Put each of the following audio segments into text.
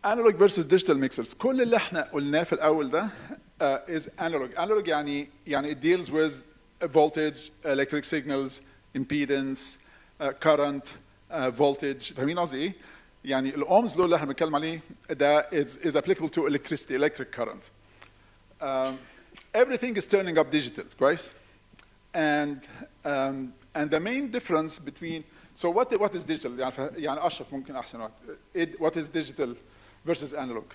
analog versus digital mixers. كل اللي احنا قلناه في الأول ده is analog. Analog يعني it deals with voltage, electric signals, impedance, current, voltage. فاهمين قصدي إيه؟ يعني الأومز لو اللي احنا بنتكلم عليه ده is applicable to electricity, electric current. Everything is turning up digital, كويس؟ And the main difference between so what is digital يعني أشرف ممكن أحسن وقت. What is digital versus analog?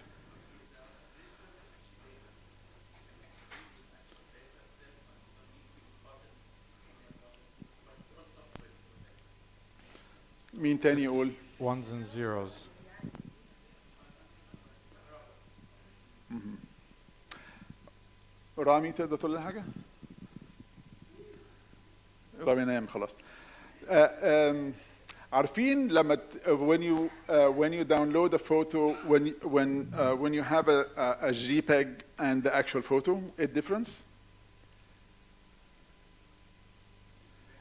مين تاني يقول؟ Ones and zeros. رامي تقدر تقول لي حاجة؟ رامي نام خلاص. عارفين لما when you download a photo when you have a JPEG and the actual photo, a difference؟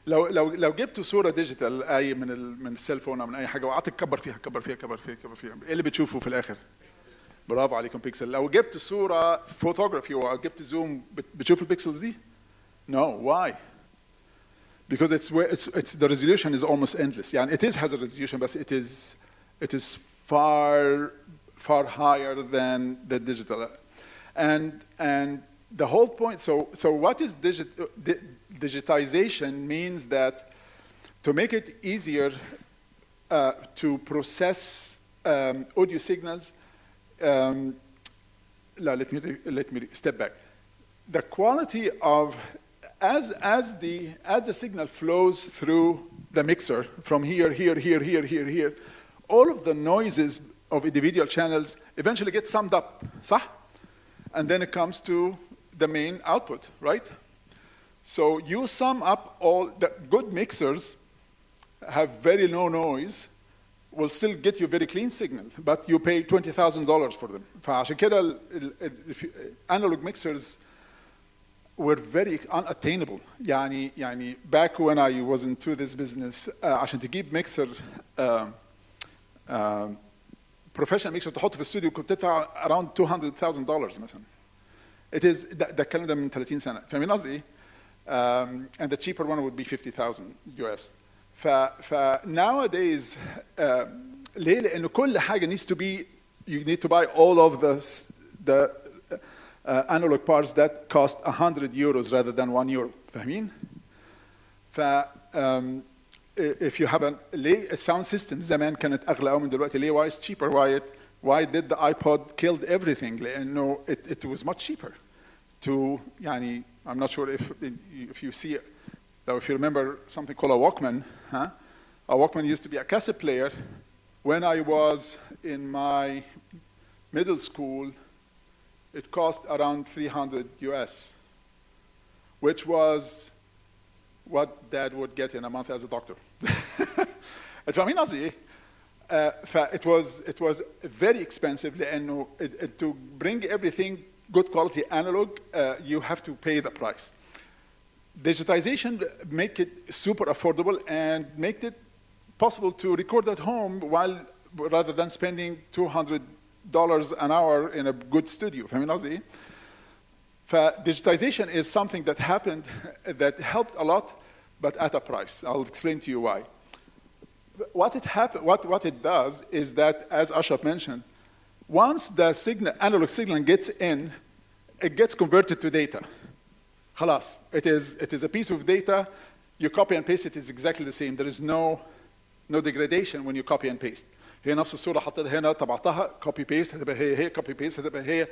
لو جبت صورة ديجيتال أي من السيل فون أو من أي حاجة وقعدت تكبر فيها إيه اللي بتشوفه في الآخر؟ برافو عليكم بيكسل. لو جبت صورة فوتوغرافي وجبت زوم بتشوف البيكسلز دي؟ No, why? Because it's the resolution is almost endless. يعني it has a resolution, but it is far higher than the digital. And the whole point. So what is digitization means that to make it easier to process audio signals. Let me step back. The quality of as the signal flows through the mixer from here, all of the noises of individual channels eventually get summed up, صح? And then it comes to the main output, right? So you sum up all the good mixers have very low noise, will still get you very clean signal, but you pay $20,000 for them. فعشان كده analog mixers were very unattainable. يعني back when I was into this business عشان تجيب mixer professional mixer تحطه في الاستوديو كنت تدفع around $200,000 مثلا. It is ده الكلام ده من 30 سنة. فاهمين قصدي إيه؟ And the cheaper one would be 50,000 US. nowadays ليه؟ لأن كل حاجة needs to be you need to buy all of the analog parts that cost 100 euros rather than 1 euro. فاهمين؟ if you have ليه sound systems زمان كانت أغلى أوي من دلوقتي ليه؟ why is cheaper? Why did the iPod killed everything? لأنه it was much cheaper to يعني I'm not sure if you see it. If you remember something called a Walkman, a Walkman used to be a cassette player. When I was in my middle school, it cost around 300 US, which was what Dad would get in a month as a doctor. فاهمين قصدي إيه؟ It was very expensive لأنه to bring everything good quality analog, you have to pay the price. Digitization make it super affordable and make it possible to record at home rather than spending $200 an hour in a good studio. فاهمين قصدي إيه؟ Digitization is something that happened that helped a lot, but at a price. I'll explain to you why. What it does is that, as Ashraf mentioned, once the analog signal gets in, it gets converted to data. خلاص. It is a piece of data. You copy and paste it is exactly the same. There is no degradation when you copy and paste. هي نفس الصورة حطيتها هنا طبعتها copy paste هتبقى هي copy paste هتبقى هي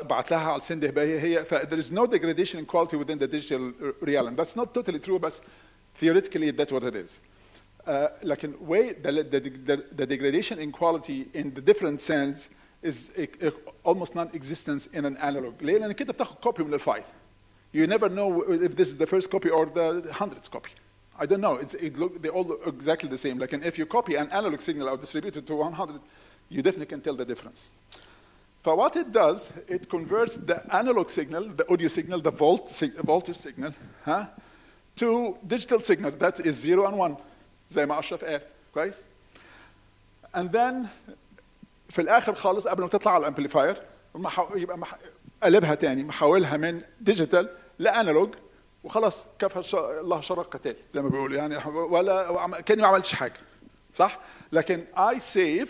بعت لها على السند هتبقى هي there is no degradation in quality within the digital realm. That's not totally true, but theoretically that's what it is. لكن the degradation in quality in the different sense is almost non-existence in an analog. ليه؟ لأن كده بتاخد copy من الفايل. You never know if this is the first copy or the 100th copy. I don't know. They all look exactly the same. Like, if you copy an analog signal or distribute it to 100, you definitely can tell the difference. So what it does, it converts the analog signal, the audio signal, the voltage signal, to digital signal. That is 0 and 1, زي ما أشرف قال. كويس? And then في الاخر خالص قبل ما تطلع على الامبليفاير يبقى قلبها تاني، محولها من ديجيتال لانالوج، وخلاص كفى الله شر القتال زي ما بيقولوا يعني، ولا كاني ما عملتش حاجه، صح؟ لكن I save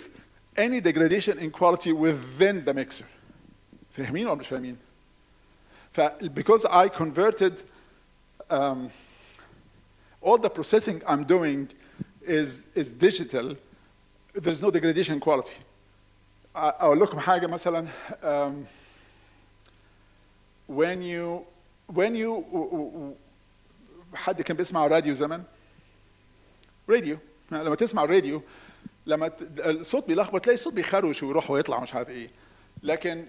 any degradation in quality within the mixer. فاهمين ولا مش فاهمين؟ because I converted all the processing I'm doing is digital, there's no degradation in quality. أقول لكم حاجة مثلا when you حد كان بيسمع راديو زمان؟ راديو، لما تسمع الراديو لما الصوت بيلخبط تلاقي الصوت بيخروش ويروح ويطلع مش عارف ايه. لكن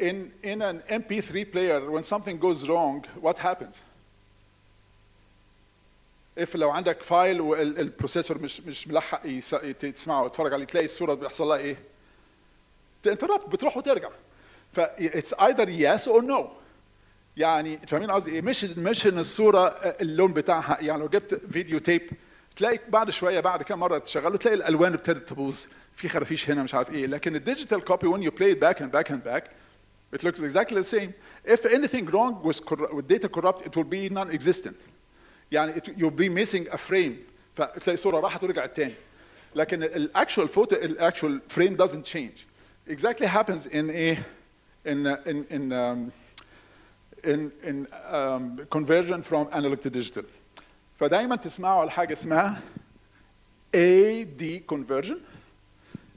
in an MP3 player when something goes wrong what happens؟ لو عندك فايل والبروسيسور مش ملحق تسمعه وتتفرج عليه تلاقي الصورة بيحصل لها ايه؟ تنتربت، بتروح وترجع. ف it's either yes or no. يعني فاهمين قصدي ايه؟ مش ان الصورة اللون بتاعها، يعني لو جبت فيديو تيب تلاقي بعد شويه بعد كم مره تشغله تلاقي الالوان ابتدت تبوظ، في خرافيش هنا مش عارف ايه. لكن الديجيتال كوبي when you play it back and back and back it looks exactly the same. If anything wrong with data corrupt it will be non-existent. يعني you'll be missing a frame، فتلاقي الصوره راحت ورجعت تاني. لكن الاكشوال فوتو الاكشوال frame doesn't change. Exactly happens in conversion from analog to digital. فدايما تسمعوا على حاجه اسمها AD conversion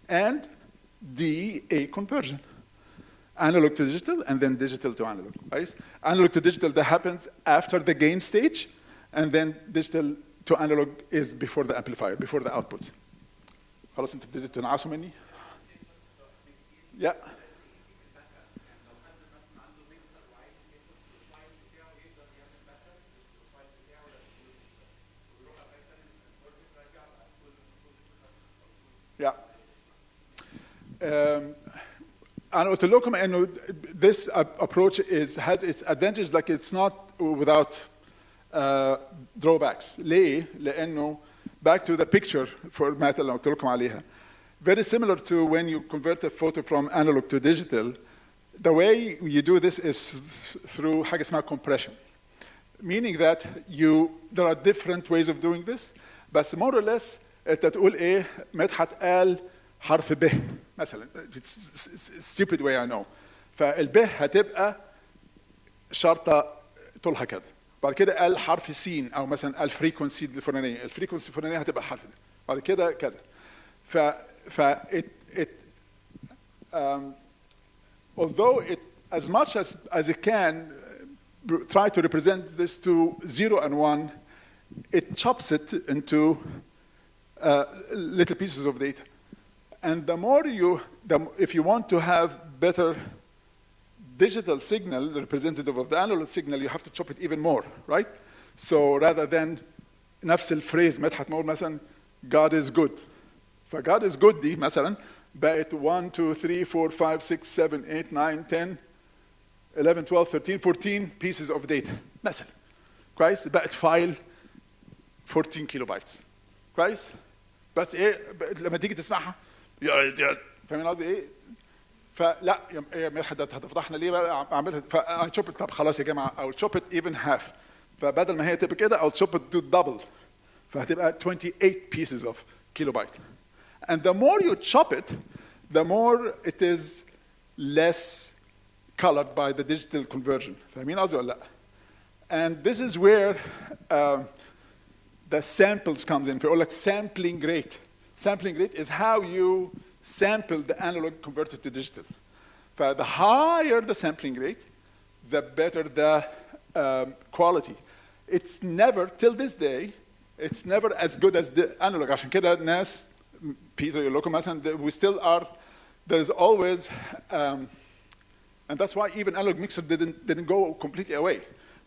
and DA conversion. Analog to digital and then digital to analog. Right? Analog to digital that happens after the gain stage, and then digital to analog is before the amplifier, before the outputs. خلاص انت ابتديت تنعسوا مني؟ Yeah. Yeah. أنا قلت لكم إنه this approach has its advantages, like it's not without drawbacks. ليه؟ لأنه back to the picture format اللي قلت لكم عليها. Very similar to when you convert a photo from analog to digital. The way you do this is through حاجة اسمها compression. Meaning that there are different ways of doing this, but more or less انت تقول ايه؟ مدحت قال حرف ب مثلا. It's stupid way I know. فالب هتبقى شرطة طولها كده. بعد كده قال حرف س او مثلا الفريكونسي الفلانية. الفريكونسي الفلانية هتبقى الحرف ده. بعد كده كذا. Although it as much as it can try to represent this to 0 and 1, it chops it into little pieces of data. And the more if you want to have better digital signal representative of the analog signal, you have to chop it even more, right? So rather than نفس الفريز مدحت نقول مثلا God is good. فGod is good دي مثلا بقت 1 2 3 4 5 6 7 8 9 10 11 12 13 14 pieces of data مثلا. كويس؟ بقت فايل 14 كيلو بايتس. كويس؟ بس ايه لما تيجي تسمعها فاهمين قصدي ايه؟ فلا يا مدحت هتفضحنا ليه بقى اعملها؟ فشوب طب خلاص يا جماعه او شوب ات ايفن هاف. فبدل ما هي تبقى كده او شوب ات دو دبل فهتبقى 28 pieces of kilobyte. And the more you chop it, the more it is less colored by the digital conversion. فاهمين قصدي ولا لا؟ And this is where the samples comes in. فيقول لك sampling rate. Sampling rate is how you sample the analog converted to digital. The higher the sampling rate, the better the quality. It's never, till this day, it's never as good as the analog. عشان كده الناس Peter يقول لكم مثلا we still are, there is always and that's why even analog mixer didn't go completely away.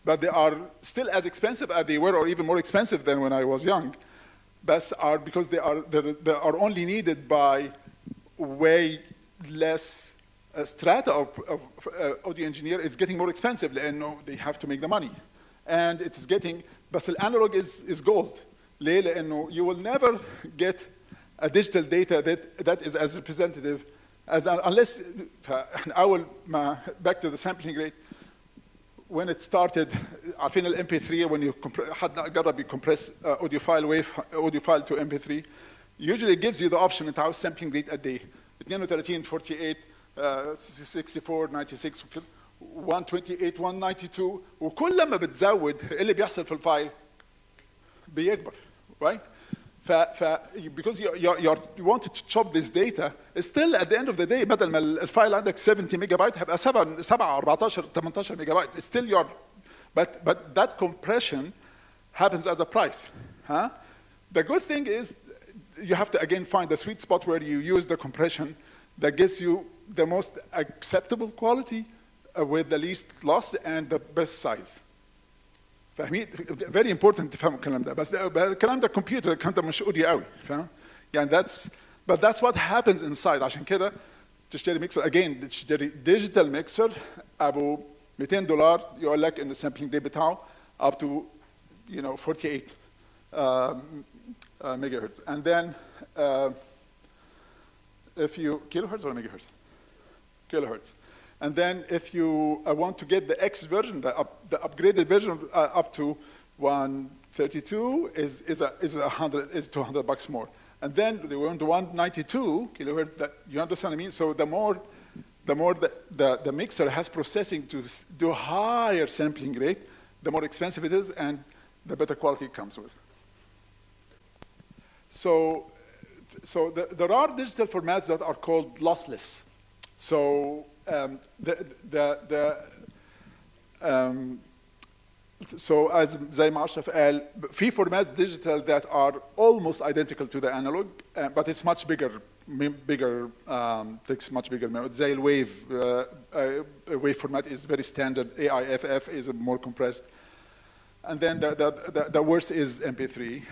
But they are still as expensive as they were, or even more expensive than when I was young. But because they are only needed by way less strata of audio engineer is getting more expensive لأنه they have to make the money. And it is getting, but the analog is gold. ليه؟ لأنه you will never get a digital data that is as representative unless أول ما back to the sampling rate, when it started, عارفين ال MP3 when you حد جرب يcompress audio file to MP3, usually it gives you the option انت عاوز sampling rate قد ايه؟ 32 48 64 96 128 192 وكل ما بتزود اللي بيحصل في الفايل بيكبر, right? because you wanted to chop this data, still at the end of the day بدل ما الفايل عندك 70 ميجا بايت هيبقى 7 14 18 ميجا بايت. Still but that compression happens as a price. Huh? The good thing is you have to again find the sweet spot where you use the compression that gives you the most acceptable quality with the least loss and the best size. فاهمين؟ very important تفهموا الكلام ده. بس الكلام ده كمبيوتر, الكلام ده مش اوديو قوي, فاهم؟ يعني that's what happens inside. عشان كده تشتري ميكسر again, تشتري ديجيتال ميكسر ابو $200 يقول لك ان السامبلينج ريت بتاعه up to 48 megahertz. And then if you kilohertz or megahertz? Kilohertz. And then if you want to get the X version, the upgraded version up to 132 is $200 more. And then they went to 192 kilohertz. That you understand what I mean? So the more the mixer has processing to do higher sampling rate, the more expensive it is, and the better quality it comes with. So there are digital formats that are called lossless. So so as زي ما أشرف قال, في formats digital that are almost identical to the analog, but it's much bigger, takes much bigger memory. زي الwave, wave format is very standard. AIFF is more compressed. And then the worst is MP3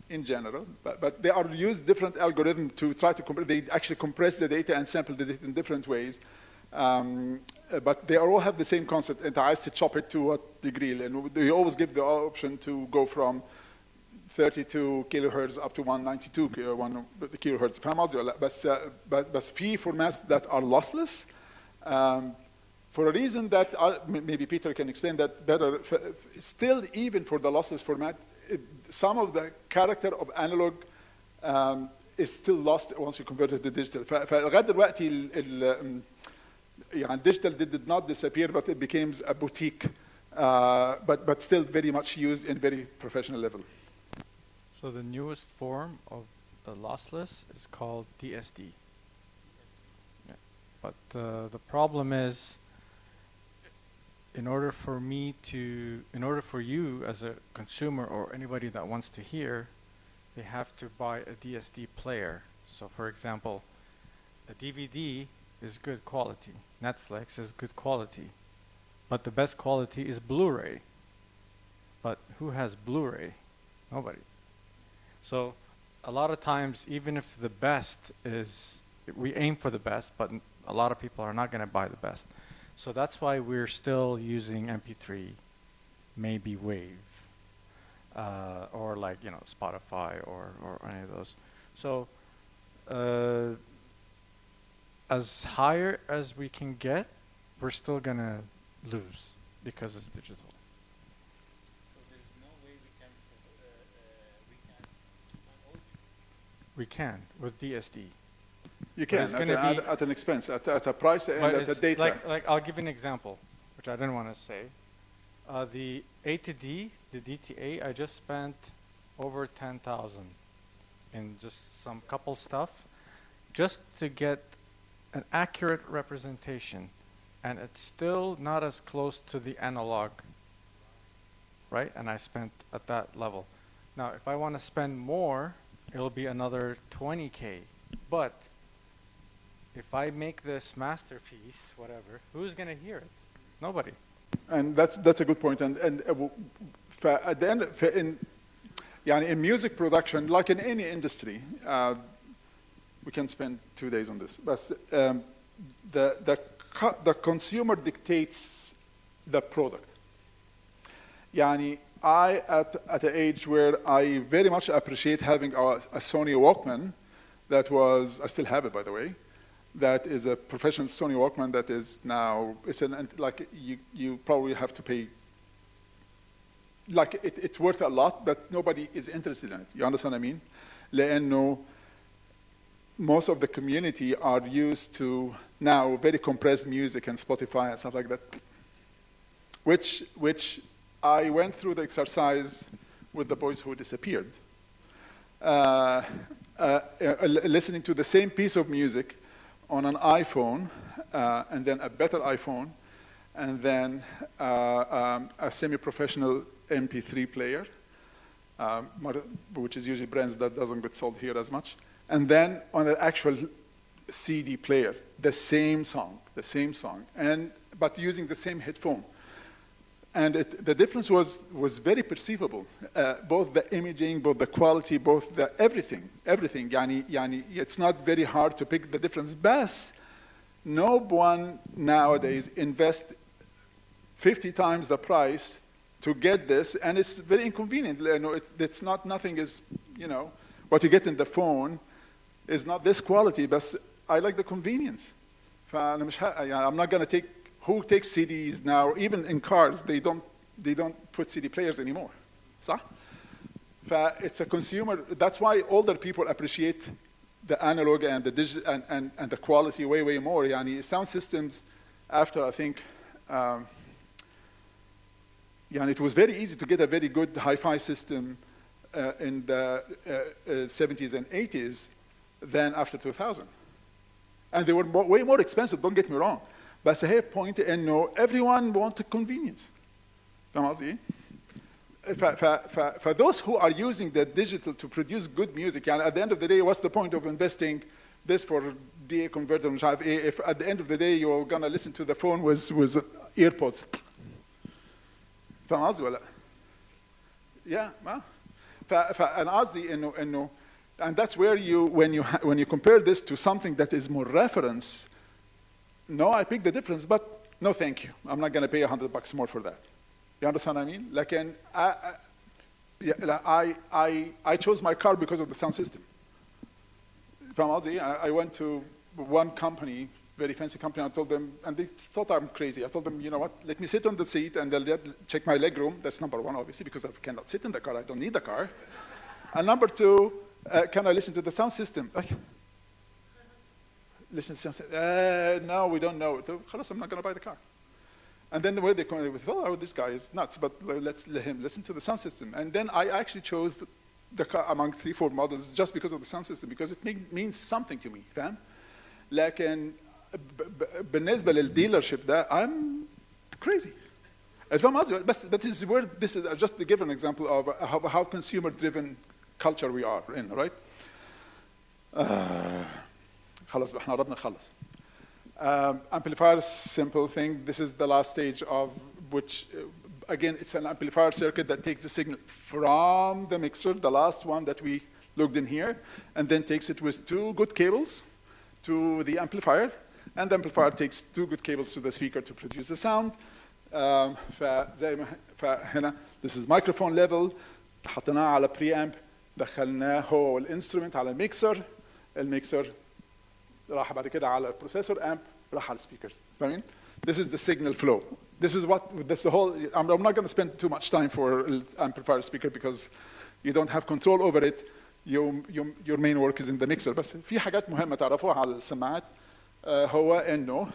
in general, but they are used different algorithms to try to compress. They actually compress the data and sample the data in different ways. But they all have the same concept. And I to chop it to what degree? And you always give the option to go from 32 kilohertz up to 192 kilohertz. فاهم قصدي ولا لا؟ بس في formats that are lossless. For a reason that maybe Peter can explain that better. Still, even for the lossless format, some of the character of analog is still lost once you convert it to digital. فلغاية دلوقتي يعني digital did not disappear, but it became a boutique, but still very much used in very professional level. So the newest form of the lossless is called DSD. Yeah. But the problem is, in order for you as a consumer or anybody that wants to hear, they have to buy a DSD player. So for example, a DVD is good quality. Netflix is good quality. But the best quality is Blu-ray. But who has Blu-ray? Nobody. So a lot of times, even if the best is, we aim for the best, but a lot of people are not going to buy the best. So that's why we're still using MP3, maybe Wave, or like, Spotify or any of those. So as higher as we can get, we're still gonna lose because it's digital. So there's no way we can with DSD. You can at an expense, at a price and at the data. Like I'll give you an example, which I didn't want to say. The A to D, the DTA, I just spent over 10,000 in just some couple stuff, just to get an accurate representation, and it's still not as close to the analog, right? And I spent at that level. Now, if I want to spend more, it'll be another 20K. But if I make this masterpiece, whatever, who's going to hear it? Nobody. And that's a good point. And at the end, in music production, like in any industry, we can spend 2 days on this. But the consumer dictates the product. I at an age where I very much appreciate having a Sony Walkman that was, I still have it by the way, that is a professional Sony Walkman that is now, it's like you probably have to pay, like it's worth a lot, but nobody is interested in it. You understand what I mean? لأنه most of the community are used to now very compressed music and Spotify and stuff like that, which I went through the exercise with the boys who disappeared. Listening to the same piece of music on an iPhone, and then a better iPhone, and then a semi-professional MP3 player, which is usually brands that doesn't get sold here as much, and then on an actual CD player, the same song, but using the same headphone. And the difference was very perceivable. Both the imaging, both the quality, both the everything. يعني it's not very hard to pick the difference. But no one nowadays invests 50 times the price to get this, and it's very inconvenient. It's not, nothing is, what you get in the phone is not this quality, but I like the convenience. I'm not going to take. Who takes CDs now? Even in cars, they don't put CD players anymore. صح? It's a consumer. That's why older people appreciate the analog and the digital and the quality way more. يعني sound systems, after I think, it was very easy to get a very good hi-fi system in the 70s and 80s than after 2000, and they were way more expensive. Don't get me wrong. بس هي point انه everyone wants convenience. فاهم قصدي؟ for those who are using the digital to produce good music, يعني at the end of the day, what's the point of investing this for DA converter مش عارف ايه if at the end of the day you're gonna listen to the phone with earpods. فاهم قصدي ولا؟ Yeah, ما. فأنا قصدي انه and that's where when you compare this to something that is more reference. No, I pick the difference, but no, thank you. I'm not going to pay $100 more for that. You understand what I mean? Like, I chose my car because of the sound system. I went to one company, very fancy company. I told them, and they thought I'm crazy. I told them, you know what? Let me sit on the seat and they'll check my leg room. That's number one, obviously, because I cannot sit in the car. I don't need the car. And number two, can I listen to the sound system? Listen to something. No, we don't know. خلاص, I'm not going to buy the car. And then the way they come, they thought, oh, this guy is nuts, but let's let him listen to the sound system. And then I actually chose the car among 3-4 models just because of the sound system, because it means something to me, فاهم؟ لكن بالنسبة للdealership ده, I'm crazy. فاهم قصدي؟ But this is just to give an example of how consumer-driven culture we are in, right? خلاص احنا قربنا نخلص. Amplifier, simple thing. This is the last stage of which, again, it's an amplifier circuit that takes the signal from the mixer, the last one that we looked in here, and then takes it with 2 good cables to the amplifier, and the amplifier takes 2 good cables to the speaker to produce the sound. فهنا this is microphone level. حطيناه على preamp, دخلناه هو الانسترومنت على الميكسر. الميكسر راح بعد كده على البروسيسور امب راح على السبيكرز. فاهمين؟ This is the signal flow. This is the whole. I'm not going to spend too much time for amplifier speaker because you don't have control over it. Your main work is in the mixer. بس في حاجات مهمة تعرفوها على السماعات. هو إنه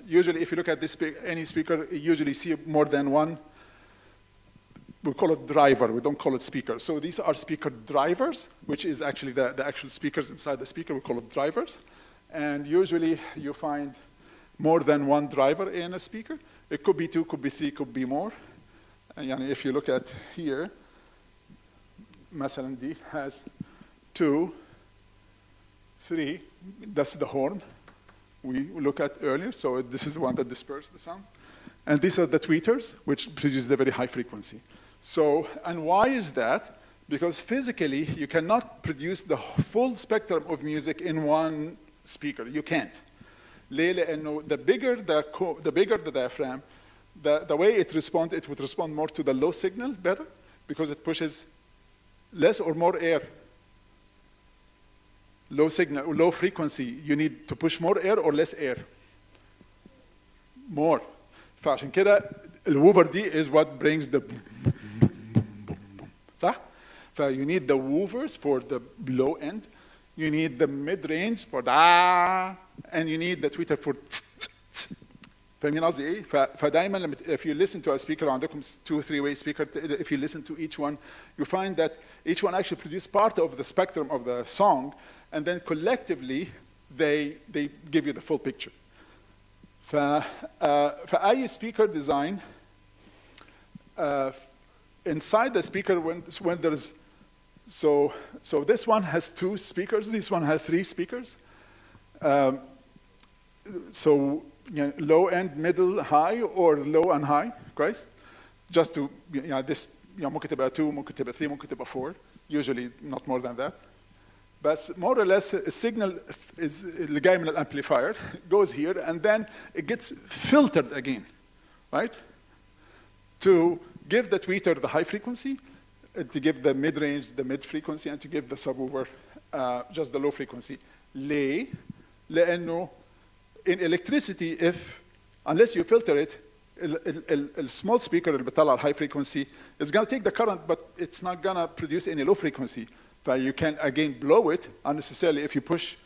usually if you look at this any speaker, you usually see more than one. We call it driver. We don't call it speaker. So these are speaker drivers, which is actually the actual speakers inside the speaker. We call it drivers. And usually you find more than one driver in a speaker. It could be 2, could be 3, could be more. And if you look at here, مثلا D has 2, 3. That's the horn we look at earlier. So this is the one that disperses the sounds. And these are the tweeters, which produce the very high frequency. So, and why is that? Because physically, you cannot produce the full spectrum of music in one speaker. You can't. ليه؟ لأنه the bigger the diaphragm, the way it responds, it would respond more to the low signal better, because it pushes less or more air. low signal, low frequency, you need to push more air or less air? More. فعشان كده الووفر دي is what brings the صح؟ You need the woofers for the low end, you need the mid range for the and you need the tweeter for فاهمين قصدي ايه؟ فدايما لما if you listen to a speaker عندكم 2-3-way speaker, if you listen to each one, you find that each one actually produces part of the spectrum of the song, and then collectively they give you the full picture. فأي speaker design inside the speaker when there's so this one has 2 speakers, this one has 3 speakers. So low end, middle, high, or low and high, كويس? Just to this ممكن تبقى 2, ممكن تبقى 3, ممكن تبقى 4. Usually not more than that. But more or less, a signal is اللي جاي من الامplifier goes here, and then it gets filtered again, right? To give the tweeter the high frequency, to give the mid-range the mid-frequency, and to give the subwoofer just the low frequency. ليه؟ لأنه in electricity, unless you filter it, a small speaker اللي بيطلع high frequency is going to take the current, but it's not going to produce any low frequency. But you can again blow it unnecessarily if you push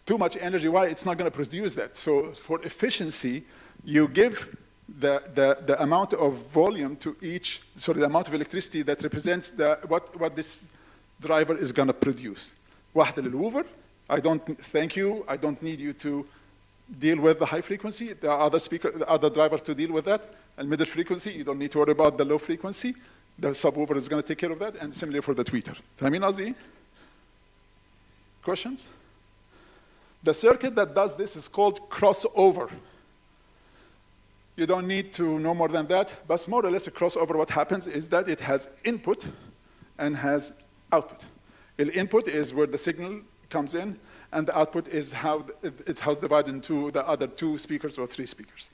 too much energy. Why? It's not going to produce that. So for efficiency, you give the amount of volume to each, sorry, the amount of electricity that represents what this driver is going to produce. واحدة للwoofer. Thank you. I don't need you to deal with the high frequency. There are the other drivers to deal with that. And middle frequency, you don't need to worry about the low frequency. The subwoofer is going to take care of that, and similarly for the tweeter. فاهمين قصدي؟ Questions? The circuit that does this is called crossover. You don't need to know more than that, but more or less a crossover, what happens is that it has input and has output. The input is where the signal comes in, and the output is how it's divided into the other 2 speakers or 3 speakers.